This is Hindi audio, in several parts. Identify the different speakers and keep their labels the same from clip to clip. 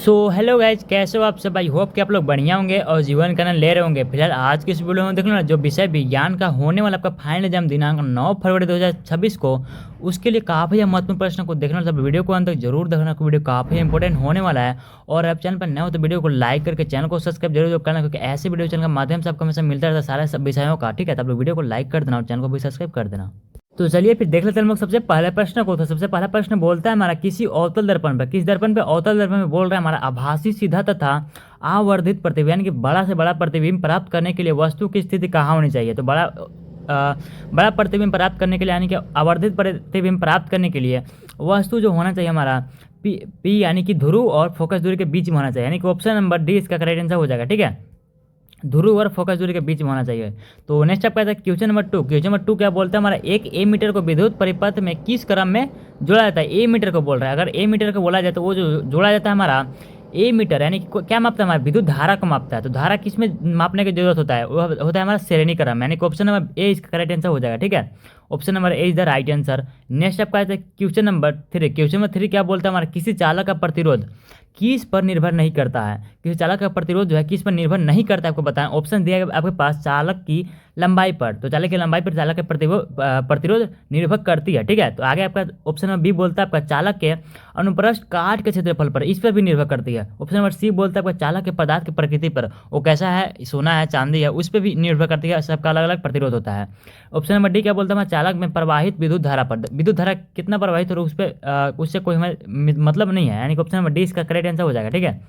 Speaker 1: सो हेलो गाइज, कैसे हो आप सब। आई होप कि आप लोग बढ़िया होंगे और जीवन का आनंद ले रहे होंगे। फिलहाल आज के इस वीडियो में देख लो ना, जो विषय विज्ञान का होने वाला आपका फाइनल एग्जाम दिनांक 9 फरवरी 2026 को, उसके लिए काफ़ी महत्वपूर्ण प्रश्न को देखना। सब वीडियो को अंत तक जरूर देखना, वीडियो काफ़ी इंपॉर्टेंट होने वाला है। और आप चैनल पर नए हो तो वीडियो को लाइक करके चैनल को सब्सक्राइब जरूर करना, क्योंकि ऐसे वीडियो चैनल के माध्यम से आपको हमेशा मिलता रहता है सारे सब विषयों का। ठीक है, तो आप लोग वीडियो को लाइक कर देना और चैनल को भी सब्सक्राइब कर देना। तो चलिए फिर देख लेते हैं हम लोग सबसे पहले प्रश्न को। तो सबसे पहला प्रश्न बोलता है हमारा, किसी अवतल दर्पण पर, किस दर्पण पे, अवतल दर्पण में बोल रहा है हमारा, आभासी सीधा तथा आवर्धित प्रतिबिंब यानी कि बड़ा से बड़ा प्रतिबिंब प्राप्त करने के लिए वस्तु की स्थिति कहाँ होनी चाहिए। तो बड़ा प्रतिबिंब प्राप्त करने के लिए यानी कि आवर्धित प्रतिबिंब प्राप्त करने के लिए वस्तु जो होना चाहिए हमारा पी यानी कि ध्रुव और फोकस दूरी के बीच में होना चाहिए, यानी कि ऑप्शन नंबर डी इसका करेक्ट आंसर हो जाएगा। ठीक है, ध्रुव और फोकस दूरी के बीच में होना चाहिए। तो नेक्स्ट आपका है क्वेश्चन नंबर 2। क्वेश्चन नंबर 2 क्या बोलता है हमारा, एक ए मीटर को विद्युत परिपथ में किस क्रम में जोड़ा जाता है। ए मीटर को बोल रहा है, अगर ए मीटर को बोला जाए तो वो जो जोड़ा जाता है हमारा ए मीटर, यानी कि क्या मापता है हमारा, विद्युत धारा को मापता है। तो धारा किस में मापने की जरूरत होता है, वो होता है हमारा श्रेणी क्रम, यानी कि ऑप्शन नंबर ए इसका करेक्ट आंसर हो जाएगा। ठीक है, option number A is the right answer. Next आपका है क्वेश्चन नंबर 3। क्वेश्चन नंबर 3 क्या बोलता है हमारा, किसी चालक का प्रतिरोध किस पर निर्भर नहीं करता है। किसी चालक का प्रतिरोध जो है किस पर निर्भर नहीं करता है, आपको बताएं। ऑप्शन दिया है आपके पास, चालक की लंबाई पर। तो चालक की लंबाई पर चालक का प्रतिरोध निर्भर करती है। ठीक है, तो आगे आपका ऑप्शन नंबर बी बोलता है आपका, चालक के अनुप्रस्थ काट के क्षेत्रफल पर, इस पर भी निर्भर करती है। ऑप्शन नंबर सी बोलता है आपका, चालक के पदार्थ की प्रकृति पर, वो कैसा है, सोना है, चांदी है, उस पर भी निर्भर करती है। सबका अलग अलग प्रतिरोध होता है। ऑप्शन नंबर डी क्या बोलता है, चालक में प्रवाहित विद्युत धारा पर, विद्युत धारा कितना प्रवाहित हो रहा है उस पर, उससे कोई हमें मतलब नहीं है, यानी कि ऑप्शन नंबर डी इसका करेक्ट आंसर हो जाएगा। ठीक है,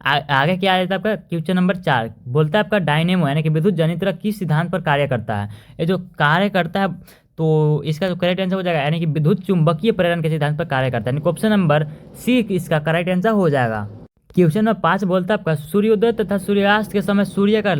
Speaker 1: आगे क्या आ जाता है आपका क्वेश्चन नंबर 4 बोलता है आपका, डायनेमो यानी कि विद्युत जनित्र किस सिद्धांत पर कार्य करता है। ये जो कार्य करता है, तो इसका जो करेक्ट आंसर हो जाएगा, यानी कि विद्युत चुंबकीय प्रेरण के सिद्धांत पर कार्य करता है, यानी कि ऑप्शन नंबर सी इसका करेक्ट आंसर हो जाएगा। क्वेश्चन नंबर 5 बोलता है आपका, सूर्योदय तथा सूर्यास्त के समय सूर्य का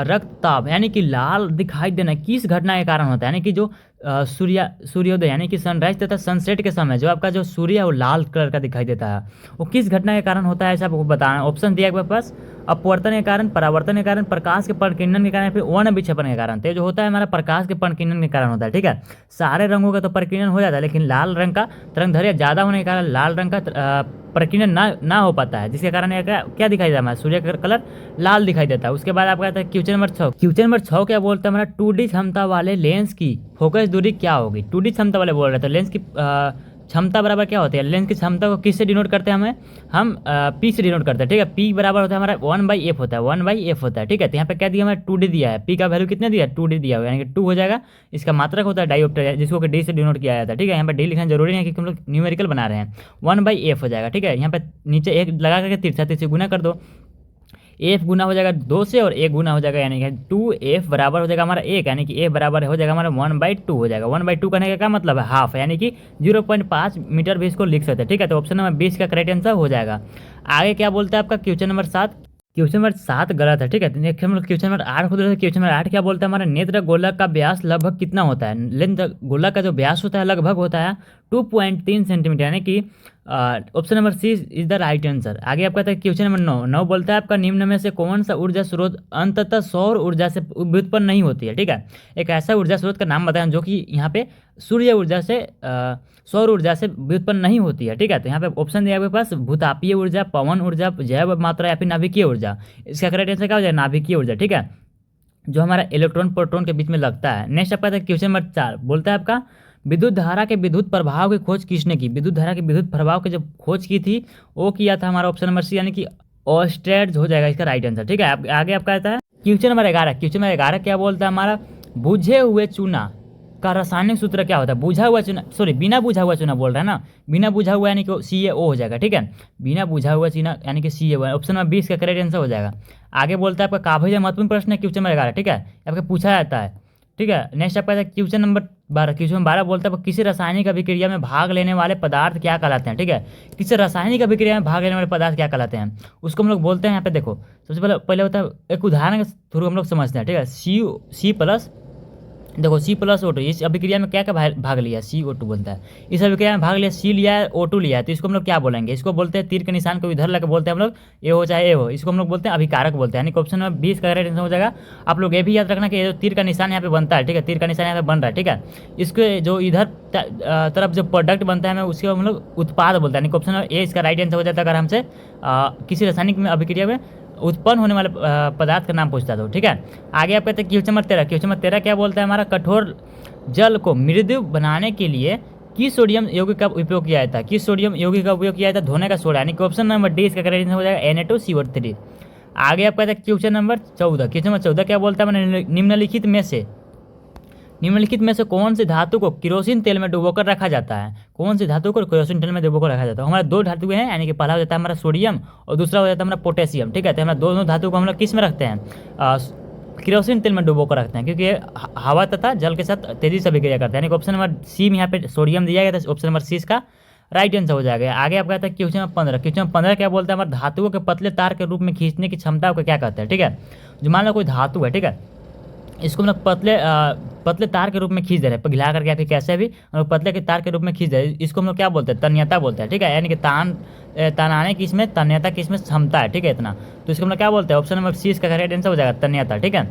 Speaker 1: रक्तताप यानी कि लाल दिखाई देना किस घटना के कारण होता है। यानी कि जो सूर्योदय यानी कि सनराइज तथा सनसेट के समय जो आपका जो सूर्य है वो लाल कलर का दिखाई देता है, वो किस घटना के कारण होता है, ऐसा आपको बताना है। ऑप्शन दिया आपके पास, अपवर्तन के कारण, परावर्तन के कारण, प्रकाश के परिकिरण के कारण, फिर वर्ण विक्षेपण के कारण। तो जो होता है हमारा प्रकाश के परिकिरण के कारण होता है। ठीक है, सारे रंगों का तो परिकिरण हो जाता है, लेकिन लाल रंग का तरंगदैर्घ्य ज़्यादा होने के कारण लाल रंग का परिकिरण ना हो पाता है, जिसके कारण क्या दिखाई देता है हमारा, सूर्य का कलर लाल दिखाई देता है। उसके बाद आपका आता है क्वेश्चन नंबर 6। क्वेश्चन नंबर 6 क्या बोलता है हमारा, 2D क्षमता वाले लेंस की फोकस दूरी क्या होगी। 2D क्षमता वाले बोल रहे हैं, तो लेंस की क्षमता बराबर क्या होती है, लेंस की क्षमता को किससे डिनोट करते हैं हम पी से डिनोट करते हैं। ठीक है, पी बराबर होता है हमारा 1/f होता है, 1/f होता है। ठीक है, तो यहाँ पे क्या दिया हमारा 2D दिया है, पी का वैल्यू कितना दिया है 2D दिया हुआ है, यानी कि 2 हो जाएगा। इसका मात्रक होता है डायोप्टर, जिसको कि डी से डिनोट किया जाता है। ठीक है, यहाँ पे डी लिखना जरूरी है क्योंकि हम लोग न्यूमेरिकल बना रहे हैं। 1/f हो जाएगा। ठीक है, यहाँ पे नीचे एक लगा करके तिरछा से गुना कर दो, एफ गुना हो जाएगा 2 से और ए गुना हो जाएगा, यानी कि 2f बराबर हो जाएगा हमारा 1, यानी कि ए बराबर हो जाएगा हमारा 1/2 हो जाएगा। 1/2 करने का क्या मतलब है, हाफ, यानी कि 0.5 मीटर भी इसको लिख सकते हैं। ठीक है, तो ऑप्शन नंबर 20 का करेक्ट आंसर हो जाएगा। आगे क्या बोलता है आपका क्वेश्चन नंबर 7। क्वेश्चन नंबर 7 गलत है। ठीक है, नेक्स्ट हम लोग क्वेश्चन नंबर 8 को देखते हैं। क्वेश्चन नंबर 8 क्या बोलता है हमारा, नेत्र गोलक का व्यास लगभग कितना होता है। नेत्र गोलक का जो व्यास होता है लगभग होता है 2.3 सेंटीमीटर, यानी कि option number C is the right answer. आगे आपका था क्वेश्चन नंबर 9 बोलता है आपका, निम्न में से कौन सा ऊर्जा स्रोत अंततः सौर ऊर्जा से व्युत्पन्न नहीं होती है। ठीक है, एक ऐसा ऊर्जा स्रोत का नाम बताएं जो कि यहाँ पे सूर्य ऊर्जा से सौर ऊर्जा से व्युत्पन्न नहीं होती है। ठीक है, तो यहाँ पे ऑप्शन दिया आपके पास, भूतापीय ऊर्जा, पवन ऊर्जा, जैव मात्रा या फिर नाभिकीय ऊर्जा। इसका करेक्ट आंसर क्या हो जाएगा, नाभिकीय ऊर्जा। ठीक है, जो हमारा इलेक्ट्रॉन प्रोटॉन के बीच में लगता है। नेक्स्ट आपका था क्वेश्चन नंबर 4 बोलता है आपका, विद्युत धारा के विद्युत प्रभाव की खोज किसने की। विद्युत धारा के विद्युत प्रभाव की जब खोज की थी वो किया था हमारा ऑप्शन नंबर सी, यानी कि ऑस्टेड हो जाएगा इसका राइट आंसर। ठीक है, आगे आपका आता है क्वेश्चन नंबर 11। क्वेश्चन नंबर 11 क्या बोलता है हमारा, बुझे हुए चूना का रासायनिक सूत्र क्या होता है। बुझा हुआ चूना, सॉरी बिना बुझा हुआ चूना बोल रहा है ना, बिना बुझा हुआ यानी कि CaO हो जाएगा। ठीक है, बिना बुझा हुआ चूना यानी कि CaO, ऑप्शन नंबर 20 का करेक्ट आंसर हो जाएगा। आगे बोलता है आपका काफी महत्वपूर्ण प्रश्न है क्वेश्चन नंबर 11। ठीक है, आपका पूछा जाता है। ठीक है, नेक्स्ट आपका क्वेश्चन नंबर 12। क्वेश्चन नंबर 12 बोलता है किसी रासायनिक अभिक्रिया में भाग लेने वाले पदार्थ क्या कहलाते हैं। ठीक है, किसी रासायनिक अभिक्रिया में भाग लेने वाले पदार्थ क्या कहलाते हैं, उसको हम लोग बोलते हैं। यहाँ पे देखो, सबसे पहले होता है एक उदाहरण के थ्रू हम लोग समझते हैं। ठीक है, C+ देखो C+O2 इस अभिक्रिया में क्या क्या भाग लिया, CO2 बनता है। इस अभिक्रिया में भाग लिया, C लिया है, O2 लिया है, तो इसको हम लोग क्या बोलेंगे, इसको बोलते हैं तीर के निशान को इधर लगे बोलते हैं हम लोग, ए हो चाहे ए हो, इसको हम लोग बोलते हैं अभिकारक बोलते हैं। यानी कि ऑप्शन नंबर 20 का करेक्ट आंसर हो जाएगा। आप लोग ये भी याद रखना कि ये जो तीर का निशान यहाँ पे बनता है, ठीक है, तीर का निशान यहाँ पे बन रहा है, ठीक है, इसके जो इधर तरफ जो प्रोडक्ट बनता है उसको हम लोग उत्पाद बोलते हैं। यानी कि ऑप्शन नंबर ए इसका राइट आंसर हो जाता है अगर हमसे किसी रासायनिक में अभिक्रिया में उत्पन्न होने वाले पदार्थ का नाम पूछता था, ठीक है। आगे आप कहते हैं क्वेश्चन नंबर 13, क्वेश्चन नंबर 13 क्या बोलता है हमारा, कठोर जल को मृदु बनाने के लिए किस सोडियम यौगिक का उपयोग किया जाता है, किस सोडियम यौगिक का उपयोग किया जाता है, धोने का सोडा। यानी कि ऑप्शन नंबर डी इसका करेक्ट आंसर हो जाएगा Na2CO3। आगे आप कहते हैं क्वेश्चन नंबर 14, क्वेश्चन नंबर 14 क्या बोलता है मैंने, निम्नलिखित में से कौन सी धातु को केरोसिन तेल में डुबोकर रखा जाता है, कौन सी धातु को केरोसिन तेल में डुबोकर रखा जाता है। हमारे दो धातुएं हैं, यानी कि पहला हो जाता है हमारा सोडियम और दूसरा हो जाता है हमारा पोटेशियम, ठीक है। तो हमारे दोनों धातु को हम लोग किस में रखते हैं, केरोसिन तेल में डुबोकर रखते हैं, क्योंकि ये हवा तथा जल के साथ तेजी से अभिक्रिया करते हैं। यानी कि ऑप्शन नंबर सी में यहाँ पे सोडियम दिया गया था, ऑप्शन नंबर सी इसका राइट आंसर हो जाएगा। आगे आप कहते हैं क्वेश्चन नंबर 15, क्वेश्चन नंबर 15 क्या बोलता है, हमारे धातुओं के पतले तार के रूप में खींचने की क्षमता को क्या कहते हैं, ठीक है। जो मान लो कोई धातु है, ठीक है, इसको हम लोग पतले तार के रूप में खींच दे रहे हैं, पिघला करके या फिर कैसे भी हम लोग पतले के तार के रूप में खींच दे रहे हैं, इसको हम लोग क्या बोलते हैं, तन्यता बोलते हैं, ठीक है। यानी कि तनाने की इसमें तन्यता की इसमें क्षमता है, ठीक है, इतना, तो इसको हम लोग क्या बोलते हैं, ऑप्शन नंबर सी इसका करेक्ट आंसर हो जाएगा, तन्यता, ठीक है।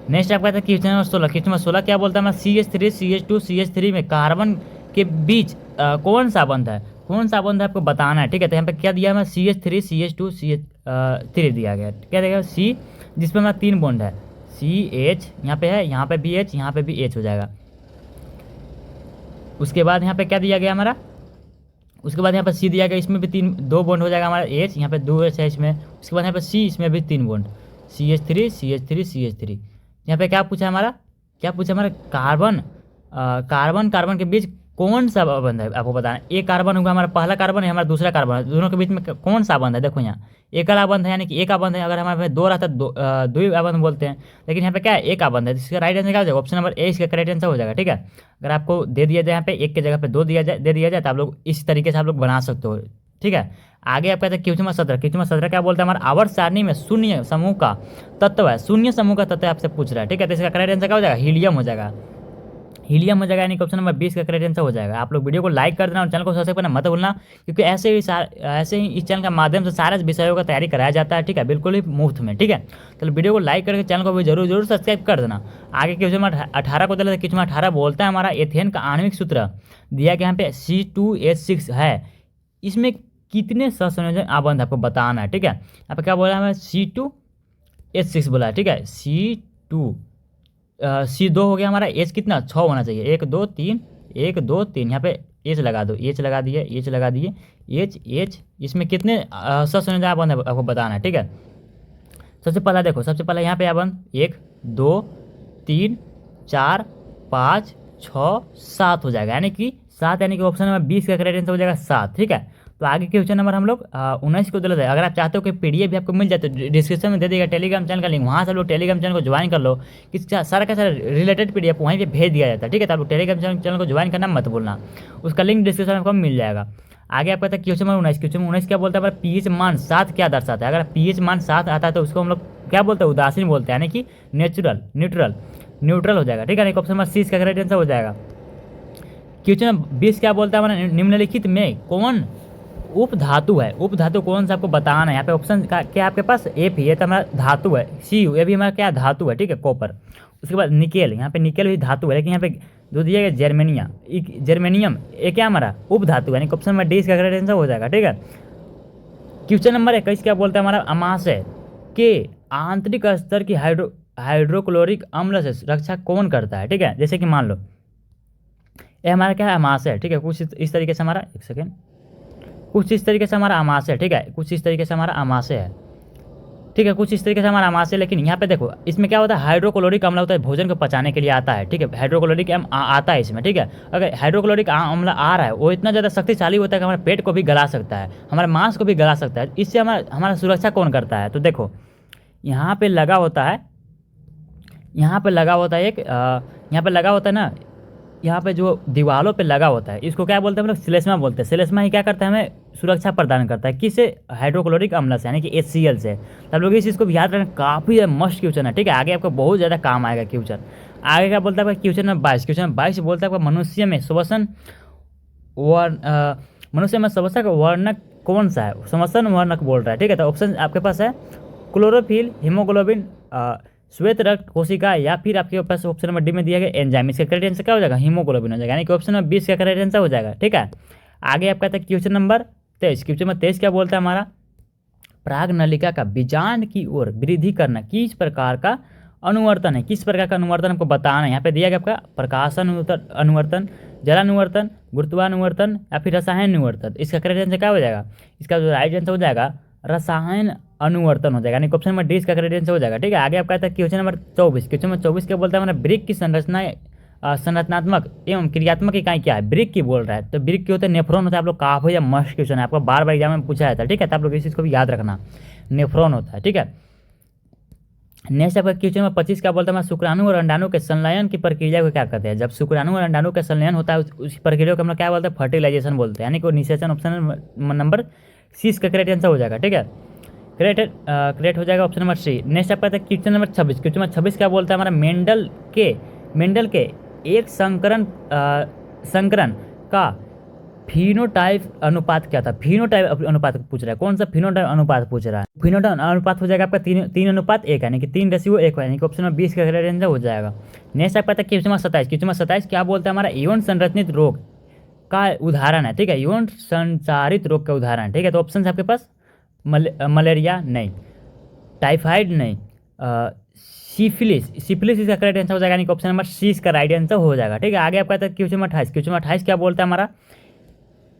Speaker 1: नेक्स्ट आप कहते हैं क्वेश्चन नंबर 16, क्वेश्चन नंबर 16 क्या बोलता है, हमारा CH3 CH2 CH3 में कार्बन के बीच कौन सा बंध है, कौन सा बंध है आपको बताना है, ठीक है। तो यहाँ पे क्या दिया है, हमारा CH3 CH2 CH3 दिया गया, क्या देगा C, जिसपे हमारा 3 बॉन्ड है, CH यहाँ पे है, यहाँ पे भी H, यहाँ पे भी H हो जाएगा। उसके बाद यहाँ पे क्या दिया गया हमारा, उसके बाद यहाँ पे C दिया गया, इसमें भी 2 बॉन्ड हो जाएगा हमारा H, यहाँ पे 2 H है इसमें। उसके बाद यहाँ पे C, इसमें भी 3 बॉन्ड, CH3 CH3 CH3। यहाँ पे क्या पूछा हमारा, कार्बन के बीच कौन सा बंध है आपको बताना। एक कार्बन होगा हमारा, पहला कार्बन है हमारा, दूसरा कार्बन है, दोनों के बीच में कौन सा बंध है, देखो यहाँ एक बंध है, यानी कि एक बंध है। अगर हमारे पास 2 रहता है दो बंध बोलते हैं, लेकिन यहाँ पे क्या है, एक बंध है, इसका राइट आंसर क्या हो जाएगा, ऑप्शन नंबर ए इसका करेक्ट आंसर हो जाएगा, ठीक है। अगर आपको दे दिया जाए यहाँ पे एक की जगह पे 2 दे दिया जाए तो आप लोग इस तरीके से आप लोग बना सकते हो, ठीक है। आगे आप कहते हैं क्वेश्चन नंबर 17, क्वेश्चन नंबर 17 क्या बोलता है, हमारा आवर्त सारणी में शून्य समूह का तत्व है, शून्य समूह का तत्व आपसे पूछ रहा है, ठीक है। तो इसका करेक्ट आंसर क्या हो जाएगा, हीलियम हो जाएगा, हीलियम हो जाएगा, यानी कि ऑप्शन नंबर 20 का करेक्ट आंसर हो जाएगा। आप लोग वीडियो को लाइक कर देना और चैनल को सब्सक्राइब करना मत भूलना, क्योंकि ऐसे ही इस चैनल के माध्यम से सारे विषयों का तैयारी कराया जाता है, ठीक है, बिल्कुल ही मुफ्त में, ठीक है। तो वीडियो को लाइक करके चैनल को भी जरूर सब्सक्राइब कर देना। आगे क्वेश्चन नंबर 18 को चले, क्वेश्चन नंबर 18 बोलता है हमारा एथेन का आणविक सूत्र दिया गया यहाँ पे C2H6 है, इसमें कितने सहसंयोजन आबंध आपको बताना है, ठीक है। यहाँ पे क्या बोला हमें, C2H6 बोला है, ठीक है। C2 हो गया हमारा, H कितना 6 होना चाहिए, 1 2 3 1 2 3, यहाँ पे H लगा दो, H लगा दिए H, इसमें कितने सहसंयोजन आबंध आपको बताना है, ठीक है। सबसे पहला यहाँ पे आबंध 1 2 3 4 5 6 7 हो जाएगा, यानी कि 7, यानी कि ऑप्शन नंबर 20 का करेक्ट आंसर हो जाएगा 7, ठीक है। तो आगे क्वेश्चन नंबर हम लोग 19 को दिया है। अगर आप चाहते हो कि PDF भी आपको मिल जाए तो डिस्क्रिप्शन में दे देगा टेलीग्राम चैनल का लिंक, वहाँ से लोग टेलीग्राम चैनल को ज्वाइन कर लो, कि सारा का सारा रिलेटेड PDF वहीं पे भेज दिया जाता है, ठीक है। तो आप टेलीग्राम चैनल को ज्वाइन करना मत भूलना, उसका लिंक डिस्क्रिप्शन में आपको मिल जाएगा। आगे आप कहते हैं क्वेश्चन नंबर 19, क्वेश्चन नंबर 19 क्या बोलता है, हमारा pH मान 7 क्या दर्शाता है। अगर pH मान 7 आता है तो उसको हम लोग क्या बोलते हैं, उदासीन बोलते हैं, यानी कि न्यूट्रल हो जाएगा, ठीक है। ऑप्शन नंबर C इसका करेक्ट आंसर हो जाएगा। क्वेश्चन नंबर 20 क्या बोलता है, हमारा निम्नलिखित में कौन उपधातु है, उपधातु कौन सा आपको बताना है। यहाँ पे ऑप्शन क्या आपके पास, F ये तो हमारा धातु है, Cu ये भी हमारा क्या धातु है, ठीक है, कॉपर। उसके बाद निकेल, यहाँ पे निकेल भी धातु है, लेकिन यहाँ पे जो दिया गया जर्मेनियम ये क्या हमारा उपधातु है, यानी ऑप्शन नंबर डी इसका करेक्ट आंसर हो जाएगा, ठीक है। क्वेश्चन नंबर 21 क्या बोलता है, हमारा अमाशय के आंतरिक स्तर की हाइड्रोक्लोरिक अम्ल से रक्षा कौन करता है, ठीक है। जैसे कि मान लो ये हमारा क्या है, अमाशय है, ठीक है, कुछ इस तरीके से हमारा, एक सेकेंड, कुछ इस तरीके से हमारा अमाशय है, ठीक है, कुछ इस तरीके से हमारा अमाशय है, ठीक है, कुछ इस तरीके से हमारा अमाशय। लेकिन यहाँ पे देखो इसमें क्या होता है, हाइड्रोक्लोरिक अम्ल होता है, भोजन को पचाने के लिए आता है, ठीक है, हाइड्रोक्लोरिक आता है इसमें, ठीक है। अगर हाइड्रोक्लोरिक अम्ल आ रहा है वो इतना ज़्यादा शक्तिशाली होता है कि हमारे पेट को भी गला सकता है, हमारे मांस को भी गला सकता है। इससे हमारा सुरक्षा कौन करता है, तो देखो यहाँ पे लगा होता है, यहाँ पे लगा होता है ना, यहाँ पे जो दीवारों पे लगा होता है, इसको क्या बोलते हैं हम लोग, श्लेष्मा बोलते हैं। श्लेष्मा ही क्या करता है, हमें सुरक्षा प्रदान करता है, किससे, हाइड्रोक्लोरिक अम्ल से, यानी कि HCl से। तब लोग इस चीज़ को भी याद रखना, काफ़ी मस्त क्वेश्चन है, ठीक है, आगे आपको बहुत ज़्यादा काम आएगा क्वेश्चन। आगे क्या बोलता है आपका क्वेश्चन नंबर 22, क्वेश्चन नंबर 22 बोलता है आपका मनुष्य में श्वसन वर्ण मनुष्य में श्वसन वर्णक कौन सा है, श्वसन वर्णक बोल रहा है, ठीक है। तो ऑप्शन आपके पास है क्लोरोफिल, हीमोग्लोबिन, श्वेत रक्त कोशिका, या फिर आपके पास ऑप्शन नंबर डी में दिया गया एंजाइम। इसका करेक्ट आंसर क्या हो जाएगा, हीमोग्लोबिन हो जाएगा, यानी कि ऑप्शन नंबर 20 का करेक्ट आंसर हो जाएगा, ठीक है। आगे आपका था क्वेश्चन नंबर 23, क्वेश्चन नंबर 23 क्या बोलता है हमारा, प्राग नलिका का बीजांड की ओर वृद्धि करना किस प्रकार का अनुवर्तन है, किस प्रकार का अनुवर्तन हमको बताना है। यहाँ पे दिया गया आपका प्रकाशन अनुवर्तन, जलानुवर्तन, गुरुत्वानुवर्तन, या फिर रसायन अनुवर्तन। इसका करेक्ट आंसर क्या हो जाएगा, इसका जो राइट आंसर हो जाएगा रसायन अनुवर्तन हो जाएगा, यानी ऑप्शन नंबर डी इसका करेक्ट आंसर हो जाएगा, ठीक है। आगे आपका था क्वेश्चन नंबर 24, क्वेश्चन नंबर 24 क्या बोलता है हमारा, ब्रिक की संरचना संरचनात्मक एवं क्रियात्मक इकाई क्या है, ब्रिक की बोल रहा है। तो ब्रिक की होता है नेफ्रॉन होता है, आप लोग काफी या मस्त क्वेश्चन है, आपको बार बार एग्जाम में पूछा जाता है, ठीक है। तो आप लोग इस चीज़ को भी याद रखना, नेफ्रॉन होता है, ठीक है। नेक्स्ट आपका क्वेश्चन नंबर 25 क्या बोलता है, शुक्राणु और अंडाणु के संलयन की प्रक्रिया को क्या कहते हैं। जब शुक्राणु और अंडाणु का संलयन होता है उस प्रक्रिया को हम लोग क्या बोलते हैं, फर्टिलाइजेशन बोलते हैं, यानी कि निषेचन। ऑप्शन नंबर सी इसका करेक्ट आंसर हो जाएगा, ठीक है। करेक्ट हो जाएगा ऑप्शन नंबर सी। नेक्स्ट आपका था क्वेश्चन नंबर 26, क्वेश्चन नंबर 26 क्या बोलता है हमारा, मेंडल के एक संकरण का फिनोटाइप अनुपात क्या था। फिनोटाइप अनुपात पूछ रहा है, कौन सा फिनोटाइप अनुपात पूछ रहा है। फिनोटाइप अनुपात हो जाएगा आपका 3:1, यानी कि 3:1, यानी कि ऑप्शन नंबर 20 का करेक्ट आंसर हो जाएगा। नेक्स्ट आपका था क्वेश्चन नंबर 27, क्वेश्चन नंबर 27 क्या बोलता है हमारा, यौन संरचनित रोग का उदाहरण है, ठीक है। यौन संचारित रोग का उदाहरण, ठीक है। तो ऑप्शन आपके पास मलेरिया नहीं, टाइफाइड नहीं, सिफिलिस इसका करेक्ट आंसर हो जाएगा, यानी कि ऑप्शन नंबर सी इसका राइट आंसर हो जाएगा, ठीक है। आगे आपका था क्वेश्चन नंबर 28, क्वेश्चन नंबर 28 क्या बोलता है हमारा,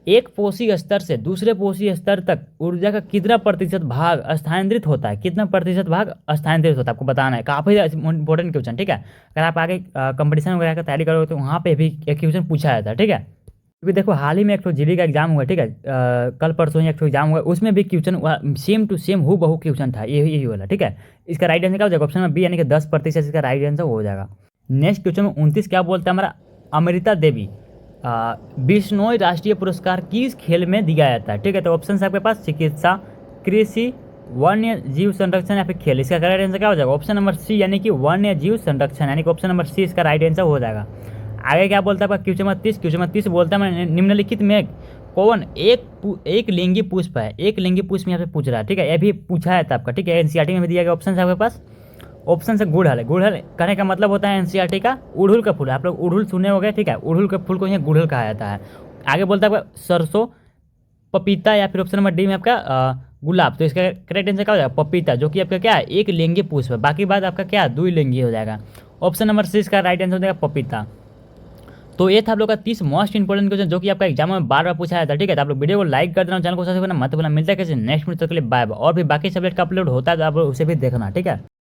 Speaker 1: एक पोषी स्तर से दूसरे पोषी स्तर तक ऊर्जा का कितना प्रतिशत भाग स्थानांतरित होता है, कितना प्रतिशत भाग स्थानांतरित होता है आपको बताना है, काफ़ी इंपॉर्टेंट क्वेश्चन, ठीक है। अगर आप आगे कंपटीशन वगैरह का तैयारी करोगे तो वहाँ पे भी एक क्वेश्चन पूछा जाता है, ठीक है। क्योंकि देखो हाल ही में एक तो जीडी का एग्जाम हुआ, ठीक है, कल परसों ही एक तो एग्जाम हुआ, उसमें भी क्वेश्चन सेम टू सेम हूबहू क्वेश्चन था, यही वाला, ठीक है। इसका राइट आंसर क्या हो जाएगा, ऑप्शन नंबर बी, यानी कि 10% इसका राइट आंसर हो जाएगा। नेक्स्ट क्वेश्चन में 29 क्या बोलता है हमारा, अमृता देवी बिश्नोई राष्ट्रीय पुरस्कार किस खेल में दिया जाता है, ठीक है। तो ऑप्शन आपके पास चिकित्सा, कृषि, वन्य जीव संरक्षण, या फिर खेल। इसका करेक्ट आंसर क्या हो जाएगा, ऑप्शन नंबर सी, यानी कि वन्य जीव संरक्षण, यानी कि ऑप्शन नंबर सी इसका राइट आंसर हो जाएगा। आगे क्या बोलता है आपका क्वेश्चन नंबर 30, क्वेश्चन नंबर 30 बोलता है निम्नलिखित में कौन एक लिंगी पुष्प है, एक लिंगी पुष्प यहाँ पे पूछ रहा है, ठीक है। ये भी पूछा है था आपका, ठीक है, एनसीईआरटी में भी दिया गया ऑप्शन है आपके पास। ऑप्शन से गुड़हल है, गुड़हल कहने का मतलब होता है एनसीईआरटी का उड़हुल का फूल, आप लोग उड़हुल सुने हो गए, ठीक है। उड़हुल के फूल को यहाँ गुड़हल कहा जाता है। आगे बोलता है आपका सरसों, पपीता, या फिर ऑप्शन नंबर डी में आपका गुलाब। तो इसका करेक्ट आंसर क्या हो जाएगा, पपीता, जो कि आपका क्या है, एक लिंगी पुष्प है, बाकी बात आपका क्या है, द्विलिंगी हो जाएगा। ऑप्शन नंबर सी इसका राइट आंसर हो जाएगा पपीता। तो ये था आप लोग का 30 मोस्ट इंपोर्टेंट क्वेश्चन जो कि आपका एग्जाम में बार बार पूछा जाता है, ठीक है। तो आप लोग वीडियो को लाइक कर देना, चैनल को सब्सक्राइब करना मत भूलना। मिलता है किसी नेक्स्ट वीडियो के लिए, बाय बाय। और भी बाकी सब्जेक्ट का अपलोड होता है तो आप लोग उसे भी देखना, ठीक है।